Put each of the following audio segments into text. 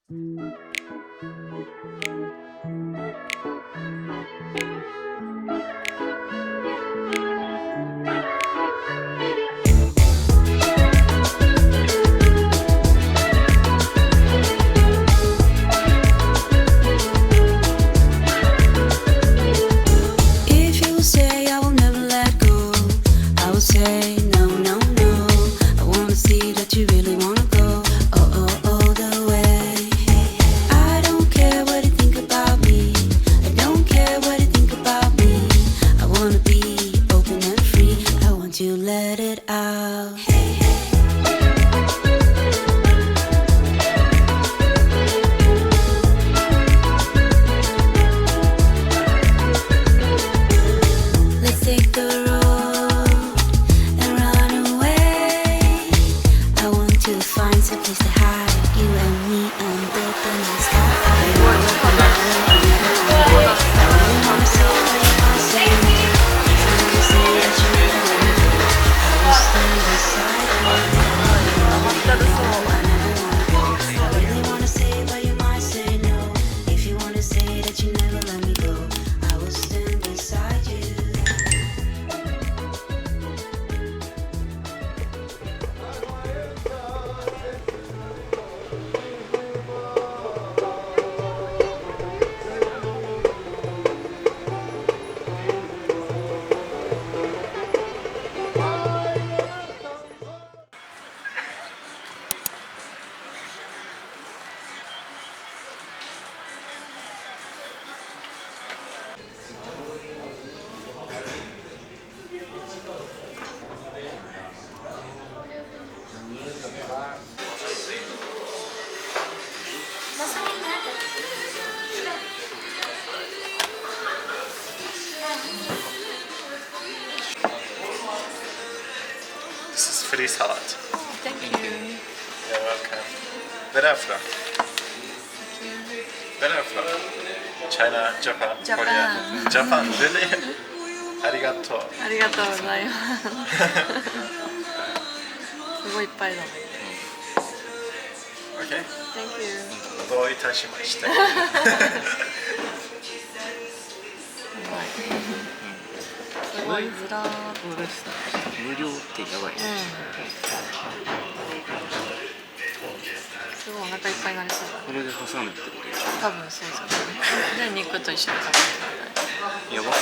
This is free salad. Thank you. You're welcome. Where are you from? Where are you from? China, Japan, Japan. Korea. Japan, really? ありがとう。ありがとうございます。すごいいっぱいだね。Okay? Thank you. どういたしまして。すごいずらーっと。無料ってやばいね。すごいお腹いっぱいになりそうだね。これで挟むってことでし多分そうじゃない。で肉と一緒に食べるみたいな。ょ。やばくね。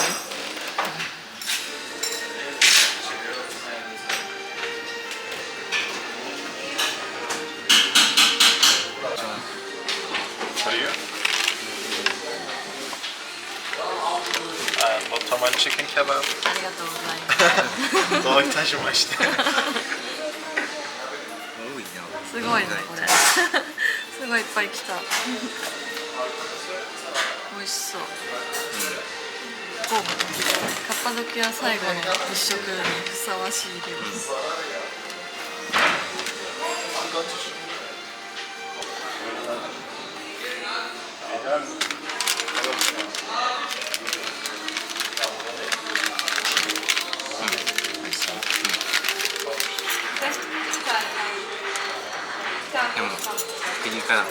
For you? Ottoman chicken kebab. ありがとうございます。どういたしまして。多いな。すごいねこれ。すごいいっぱい来た。美味しそう。カッパドキア最後の一食にふさわしい量です。でもピリ辛。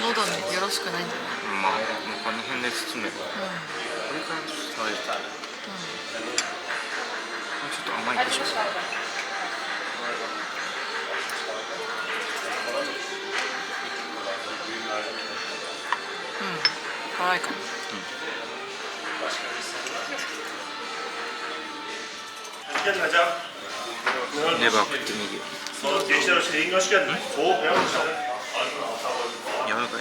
喉によろしくないんじゃない？まあもうこの辺で包めば。これから食べた。ちょっと甘いでしょ。辛いかも。レバー食ってみるよ。柔らかい。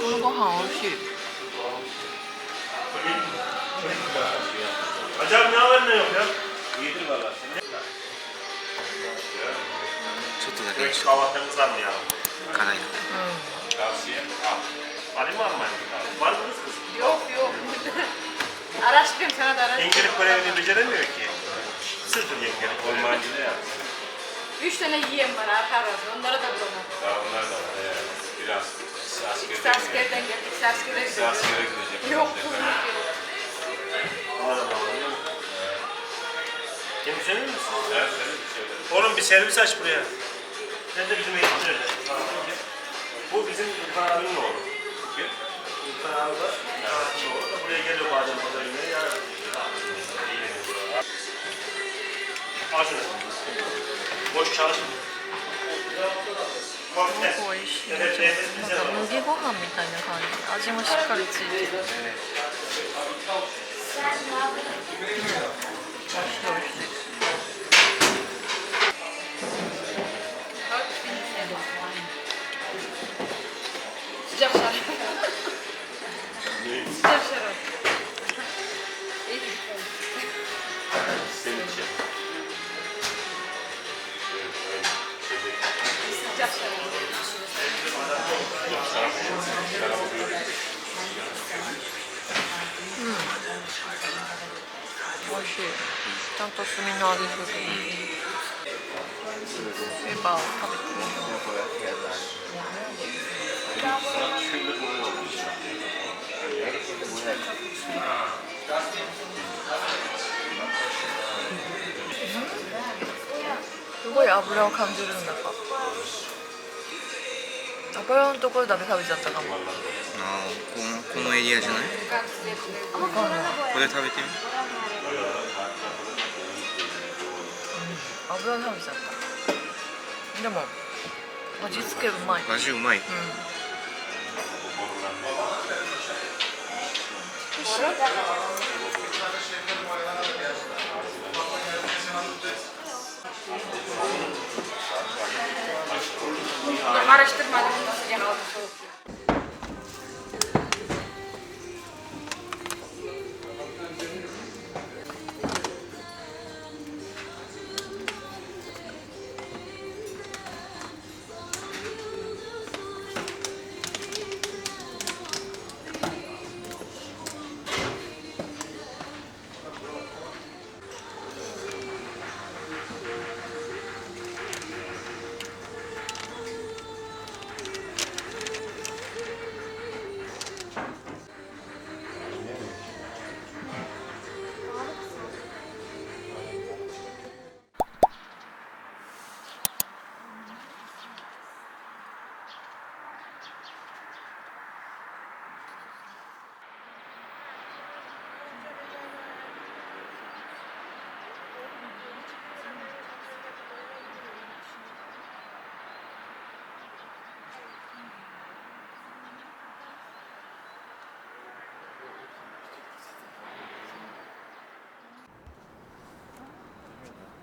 このご飯美味しい。ちょっとだけでしょ。辛いな。Araştırdım sana da araştırdım. Yengelik görevini beceremiyor ki. Sırf yengelik. Ormancı ne yapsın? 3 tane yeğen var arka arası. Onları da bulamam. Onlar da var. Biraz İkisi askerden geldi. İkisi askere gidiyor. askere gidecek. Yok kuzluk yok. Kim senin misin? Evet, Oğlum bir servis aç buraya. Sen de bizim eğitim öyle. Bu bizim İrfan abinin oğlu. Kim? İrfan abi var. İrfan abinin oğlu da buraya geliyor bazen pazar günleri. Ya. Al şunu. Boş çalışma. すごく美味しい。なんか麦ご飯みたいな感じ。味もしっかりついてる。美味しい美味しい。Sıcak şarap. Sıcak şarap. Senin için. Sıcak şarap. Şarabı böyle. 美味しい。ちゃんと炭の味する。ペーパーを食べてみよう。すごい油を感じるんだか。油のところだけ食べちゃったかも。あーこのエリアじゃない？わかんない。これ食べてみ。油食べちゃった。でも味付けうまい。味うまい。Araştırmadım sıcak aldı soğuk.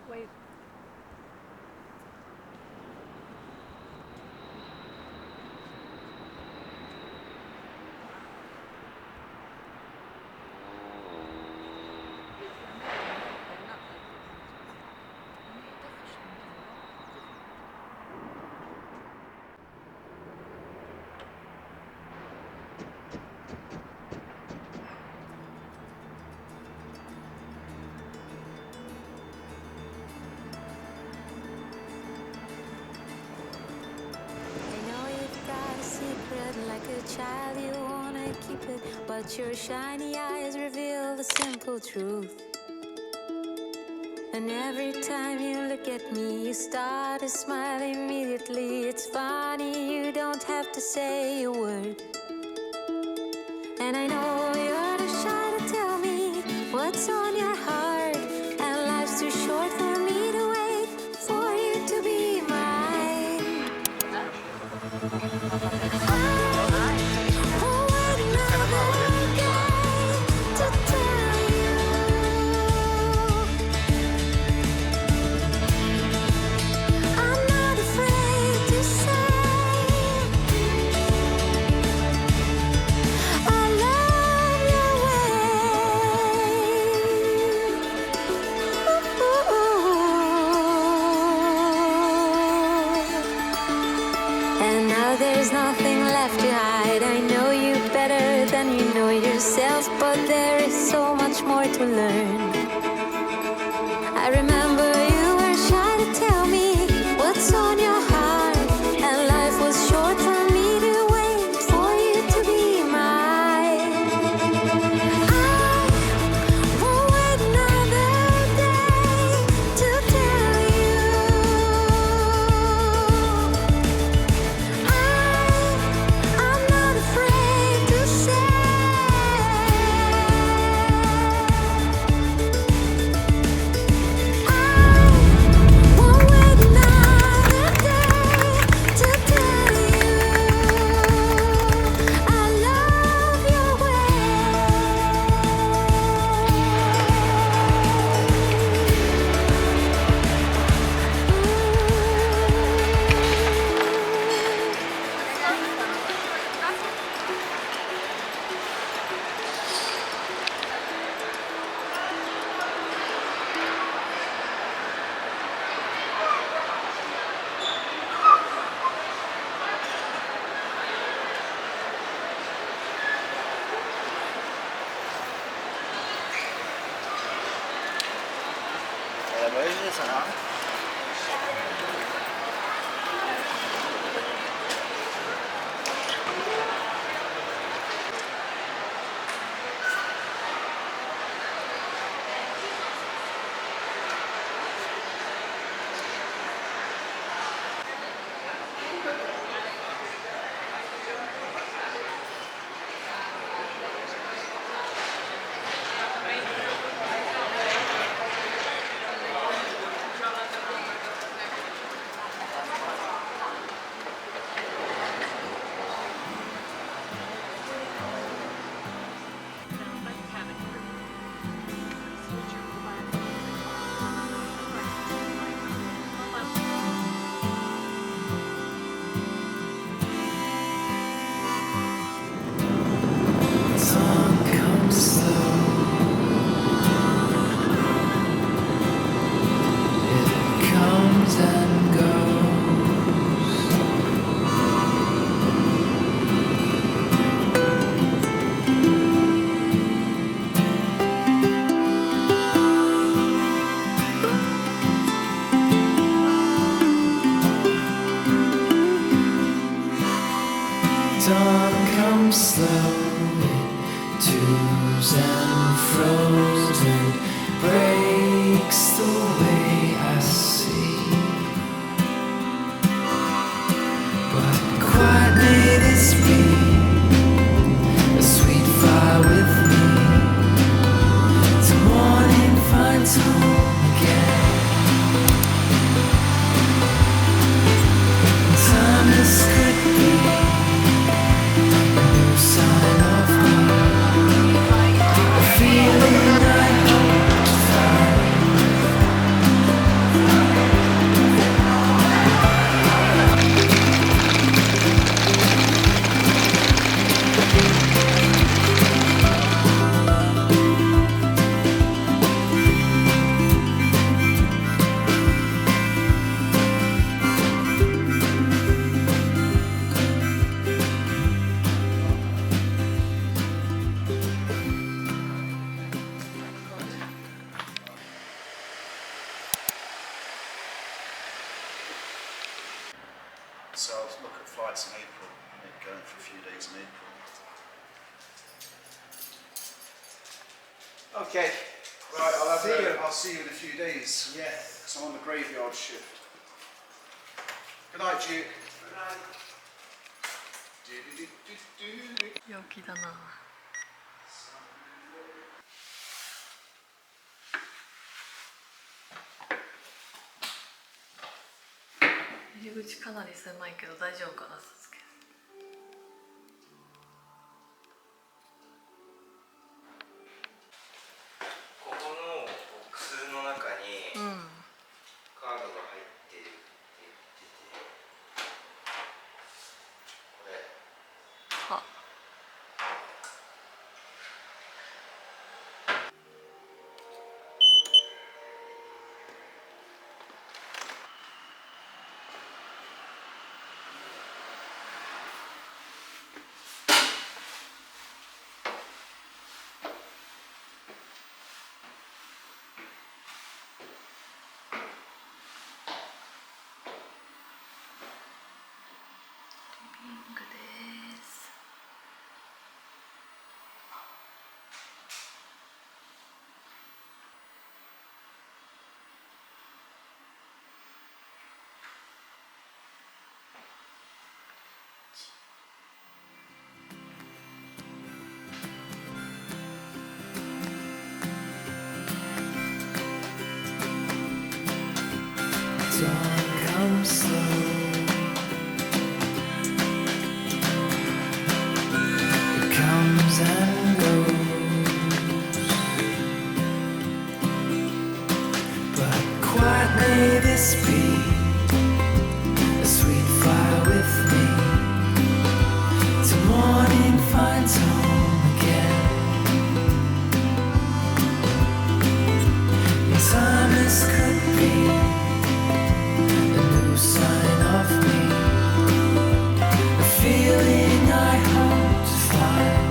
Wait. Like a child, you wanna keep it, but your shiny eyes reveal the simple truth. And every time you look at me, you start to smile immediately. It's funny, you don't have to say a word. And I know you're too shy to tell me what's on your heart, and life's too short for me to wait for you to be mine. There's nothing left to hide. I know you better than you know yourself, but there is so much more to learn. I remember you were shy to tell me what's on your heart, and life was short for me to wait for you to be mine. I won't wait another day to tell you. I それは。Dawn comes slowly, to's and fro's and breaks the way I see. But quiet may this be, a sweet fire with me, till morning finds home again. Timeless could be sign of hope, a feeling I hope to find. So I'll look at flights in April, maybe going for a few days in April. Okay, right, I'll see you in a few days. Yeah. So I'm on the graveyard shift. Good night, Duke. Good night. 陽気だな。入り口かなり狭いけど大丈夫かな、すけ。ここのボックスの中にカードが入ってるって言ってて、これは。リビングです。Dawn comes slow, it comes and goes, but quiet may this be, a sweet fire with me, till morning finds home again. And timeless could be a new sign of me, a feeling I hope to find.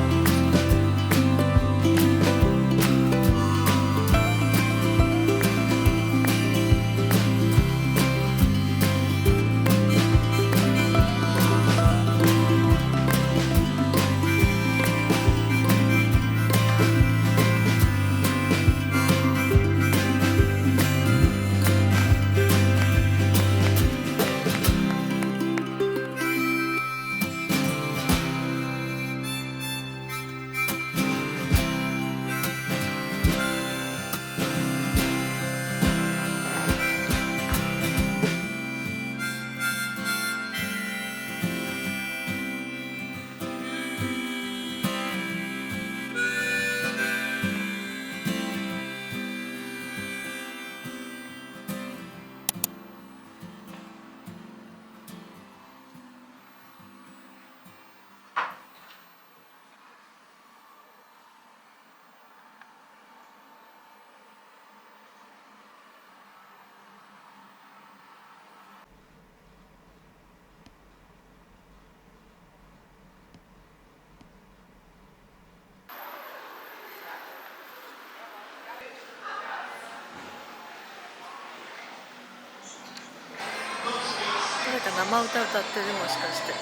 生歌歌ってる、もしかして。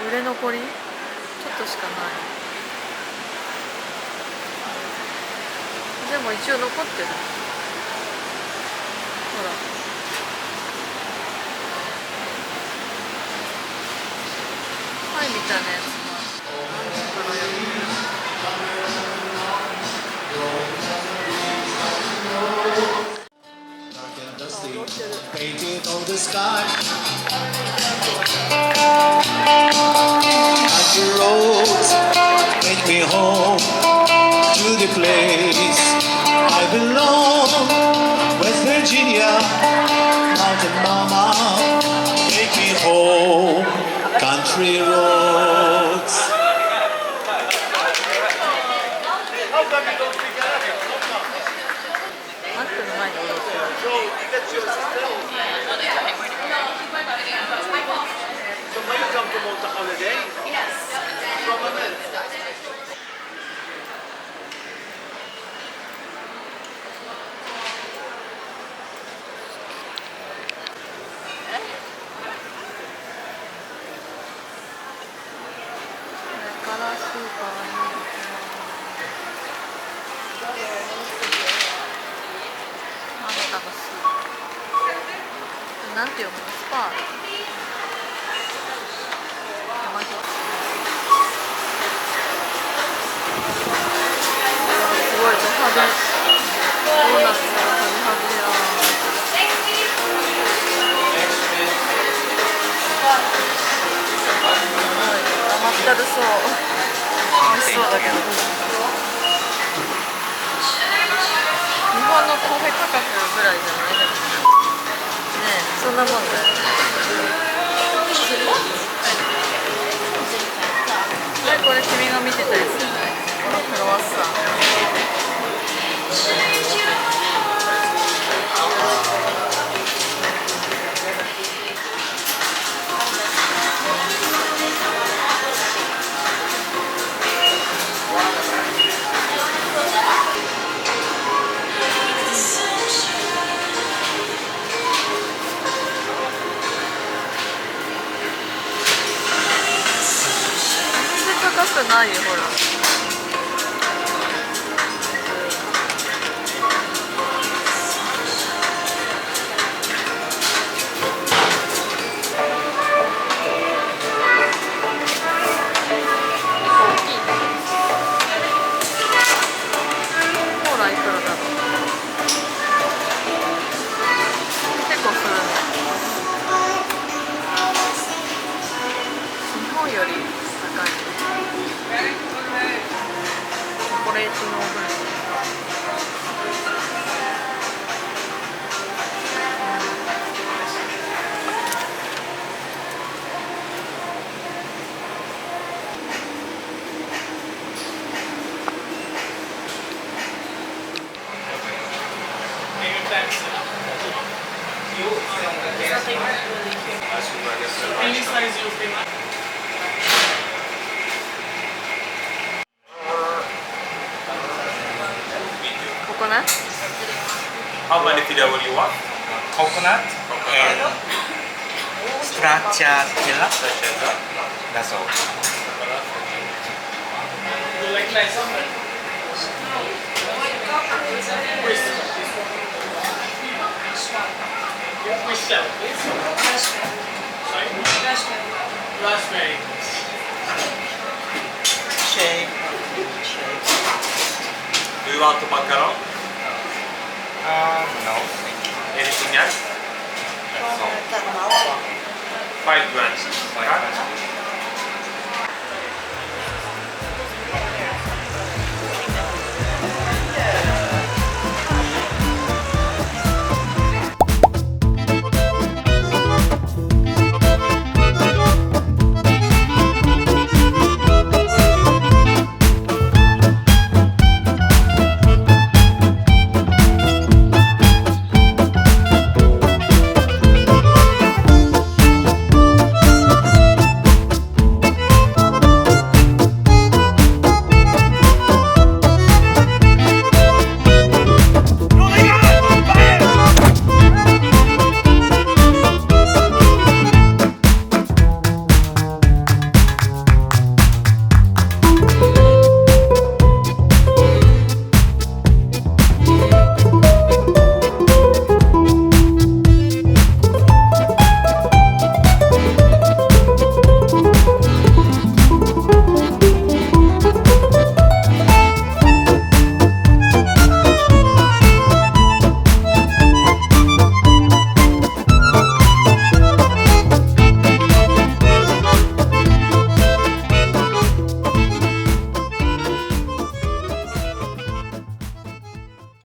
売れ残りちょっとしかない。でも一応残ってる。ほら、パイみたいなやつもある。なんだろうよ。Painted on the sky. Country roads take me home to the place I belong. West Virginia, Mountain Mama, take me home. Country roads. マックの前で踊ってる。これからスーパーに行きます。あんたがスーパー。なんて読むの？スパー。山口。すごいド派手。ドーナツが派手派手や。甘ったるそう。美味しそうだけど。日本のカフェ価格ぐらいじゃない？でもねえ、そんなもんだよね。これ君が見てたやつじゃない？このクロワッサン。高くないよ、ほら。ほら、いくらだろう。結構するね。日本より高い。チョコレートのオブラート。Coconut? How many video would you want? Coconut and stracciatella. That's all. Shake. Do you want macaron? No. Anything else? That's all. 5 grams. 5 grams.